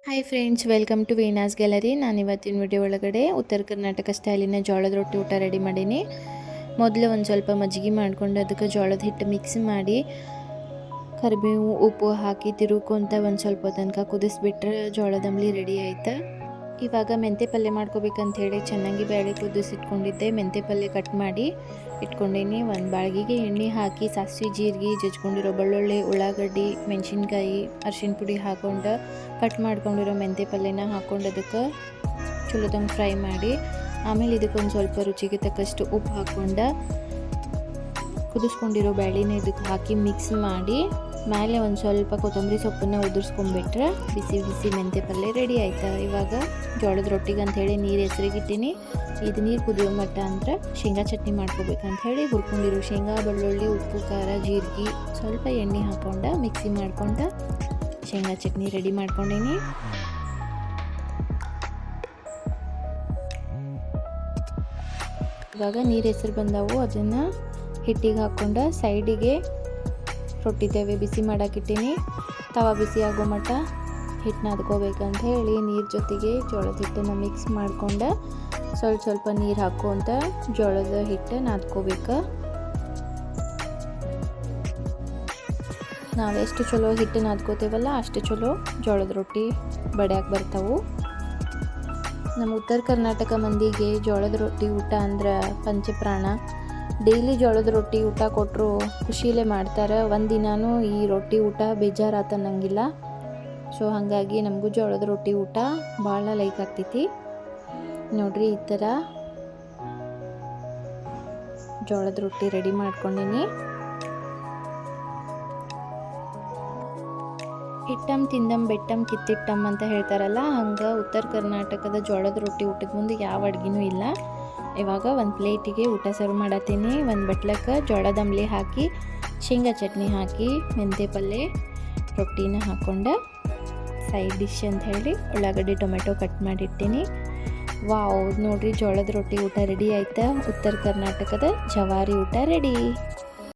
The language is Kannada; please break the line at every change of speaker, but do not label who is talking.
Hi friends, welcome to Veena's gallery. ನಾನು ಇವತ್ತಿನ ವಿಡಿಯೋ ಒಳಗಡೆ ಉತ್ತರ ಕರ್ನಾಟಕ ಸ್ಟೈಲಿನ ಜೋಳದ ರೊಟ್ಟಿ ಊಟ ರೆಡಿ ಮಾಡೀನಿ. ಮೊದಲು ಒಂದು ಸ್ವಲ್ಪ ಮಜ್ಜಿಗೆ ಮಾಡ್ಕೊಂಡು ಅದಕ್ಕೆ ಜೋಳದ ಹಿಟ್ಟು ಮಿಕ್ಸ್ ಮಾಡಿ ಕರಿಬೇವು ಉಪ್ಪು ಹಾಕಿ ತಿರುಕೊಂತ ಒಂದು ಸ್ವಲ್ಪ ತನಕ ಕುದಿಸ್ಬಿಟ್ರೆ ಜೋಳದ ಅಂಬ್ಲಿ ರೆಡಿ ಆಯ್ತು. ಇವಾಗ ಮೆಂತ್ಯ ಪಲ್ಯ ಮಾಡ್ಕೋಬೇಕಂತ ಹೇಳಿ ಚೆನ್ನಾಗಿ ಬೇಳೆ ಕುದಿಸಿಟ್ಕೊಂಡಿದ್ದೆ. ಮೆಂತ್ಯ ಪಲ್ಯ ಕಟ್ ಮಾಡಿ ಇಟ್ಕೊಂಡೀನಿ. ಒಂದು ಬಾಳ್ಗಿಗೆ ಎಣ್ಣೆ ಹಾಕಿ ಸಾಸಿವೆ ಜೀರಿಗೆ ಜಜ್ಕೊಂಡಿರೋ ಬೆಳ್ಳುಳ್ಳಿ ಉಳ್ಳಾಗಡ್ಡಿ ಮೆಣಸಿನ್ಕಾಯಿ ಅರಿಶಿನ ಪುಡಿ ಹಾಕ್ಕೊಂಡು ಕಟ್ ಮಾಡ್ಕೊಂಡಿರೋ ಮೆಂತ್ಯ ಪಲ್ಯನ ಹಾಕ್ಕೊಂಡು ಅದಕ್ಕೆ ಚಲೋದಂಗೆ ಫ್ರೈ ಮಾಡಿ ಆಮೇಲೆ ಇದಕ್ಕೊಂದು ಸ್ವಲ್ಪ ರುಚಿಗೆ ತಕ್ಕಷ್ಟು ಉಪ್ಪು ಹಾಕ್ಕೊಂಡು ಕುದಿಸ್ಕೊಂಡಿರೋ ಬೇಳೆನ ಇದಕ್ಕೆ ಹಾಕಿ ಮಿಕ್ಸ್ ಮಾಡಿ ಮೇಲೆ ಒಂದು ಸ್ವಲ್ಪ ಕೊತ್ತಂಬರಿ ಸೊಪ್ಪನ್ನು ಉದುರಿಸ್ಕೊಂಡ್ಬಿಟ್ರೆ ಬಿಸಿ ಬಿಸಿ ಮೆಂತ್ಯ ಪಲ್ಯ ರೆಡಿ ಆಯ್ತು. ಇವಾಗ ಜೋಳದ ರೊಟ್ಟಿಗೆ ಅಂಥೇಳಿ ನೀರು ಹೆಸರಿಗಿಟ್ಟಿನಿ. ಇದು ನೀರು ಕುದಿಯೋ ಮಟ್ಟ ಅಂದ್ರೆ ಶೇಂಗಾ ಚಟ್ನಿ ಮಾಡ್ಕೋಬೇಕಂತ ಹೇಳಿ ಹುರ್ಕೊಂಡಿರೋ ಶೇಂಗಾ ಬೆಳ್ಳುಳ್ಳಿ ಉಪ್ಪು ಖಾರ ಜೀರಿಗೆ ಸ್ವಲ್ಪ ಎಣ್ಣೆ ಹಾಕ್ಕೊಂಡು ಮಿಕ್ಸಿ ಮಾಡ್ಕೊಂಡು ಶೇಂಗಾ ಚಟ್ನಿ ರೆಡಿ ಮಾಡ್ಕೊಂಡೀನಿ. ಇವಾಗ ನೀರು ಹೆಸರು ಬಂದವು, ಅದನ್ನು ಹಿಟ್ಟಿಗೆ ಹಾಕ್ಕೊಂಡು ಸೈಡಿಗೆ ರೊಟ್ಟಿ ತವೆ ಬಿಸಿ ಮಾಡೋಕ್ಕಿಟ್ಟಿನಿ. ತವಾ ಬಿಸಿ ಆಗೋ ಮಟ್ಟ ಹಿಟ್ಟು ನಾದ್ಕೋಬೇಕಂತ ಹೇಳಿ ನೀರು ಜೊತೆಗೆ ಜೋಳದ ಹಿಟ್ಟನ್ನು ಮಿಕ್ಸ್ ಮಾಡ್ಕೊಂಡು ಸ್ವಲ್ಪ ನೀರು ಹಾಕ್ಕೊಂತ ಜೋಳದ ಹಿಟ್ಟು ನಾದ್ಕೋಬೇಕು. ನಾವೆಷ್ಟು ಚಲೋ ಹಿಟ್ಟು ನಾದ್ಕೋತೇವಲ್ಲ ಅಷ್ಟು ಚಲೋ ಜೋಳದ ರೊಟ್ಟಿ ಬಡಿಯಾಕೆ ಬರ್ತಾವೆ. ನಮ್ಮ ಉತ್ತರ ಕರ್ನಾಟಕ ಮಂದಿಗೆ ಜೋಳದ ರೊಟ್ಟಿ ಊಟ ಅಂದ್ರೆ ಪಂಚಪ್ರಾಣ. ಡೈಲಿ ಜೋಳದ ರೊಟ್ಟಿ ಊಟ ಕೊಟ್ಟರು ಖುಷಿಲೇ ಮಾಡ್ತಾರೆ. ಒಂದಿನಾನು ಈ ರೊಟ್ಟಿ ಊಟ ಬೇಜಾರಾತನ್ನಂಗಿಲ್ಲ. ಸೊ ಹಾಗಾಗಿ ನಮಗೂ ಜೋಳದ ರೊಟ್ಟಿ ಊಟ ಭಾಳ ಲೈಕ್ ಆಗ್ತೈತಿ. ನೋಡ್ರಿ, ಈ ಥರ ಜೋಳದ ರೊಟ್ಟಿ ರೆಡಿ ಮಾಡ್ಕೊಂಡೀನಿ. ಇಟ್ಟಮ್ ತಿಂದಮ್ ಬೆಟ್ಟಮ್ ಕಿತ್ತಿಟ್ಟಮ್ ಅಂತ ಹೇಳ್ತಾರಲ್ಲ, ಹಂಗೆ ಉತ್ತರ ಕರ್ನಾಟಕದ ಜೋಳದ ರೊಟ್ಟಿ ಊಟದ ಮುಂದೆ ಯಾವ ಅಡ್ಗೆನೂ ಇಲ್ಲ. ಇವಾಗ ಒಂದು ಪ್ಲೇಟಿಗೆ ಊಟ ಸರ್ವ್ ಮಾಡತ್ತೀನಿ. ಒಂದು ಬಟ್ಲಕ್ಕೆ ಜೋಳದ ಅಂಬ್ಲಿ ಹಾಕಿ ಶೇಂಗಾ ಚಟ್ನಿ ಹಾಕಿ ಮೆಂತ್ಯ ಪಲ್ಯ ರೊಟ್ಟಿನ ಹಾಕ್ಕೊಂಡು ಸೈಡ್ ಡಿಶ್ ಅಂತ ಹೇಳಿ ಉಳ್ಳಾಗಡ್ಡಿ ಟೊಮೆಟೊ ಕಟ್ ಮಾಡಿರ್ತೀನಿ. ವಾವ್, ನೋಡ್ರಿ ಜೋಳದ ರೊಟ್ಟಿ ಊಟ ರೆಡಿ ಆಯ್ತಾ. ಉತ್ತರ ಕರ್ನಾಟಕದ ಜವಾರಿ ಊಟ ರೆಡಿ.